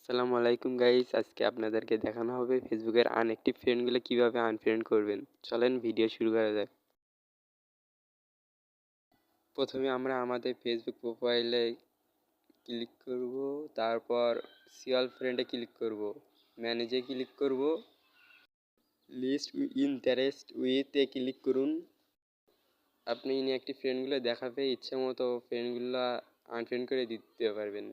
আসসালামু আলাইকুম গাইস, আজকে আপনাদেরকে দেখানো হবে ফেসবুকের আনঅ্যাক্টিভ ফ্রেন্ডগুলো কিভাবে আনফ্রেন্ড করবেন। চলেন ভিডিও শুরু করা যাক। প্রথমে আমরা আমাদের ফেসবুক প্রোফাইলে ক্লিক করব, তারপর সি অল ফ্রেন্ডে ক্লিক করব, ম্যানেজে ক্লিক করব, লিস্ট ইন্টারেস্ট উইথে ক্লিক করুন। আপনি ইনঅ্যাক্টিভ ফ্রেন্ডগুলো দেখাবে ইচ্ছে মতো ফ্রেন্ডগুলো আনফ্রেন্ড করে দিতে পারবেন।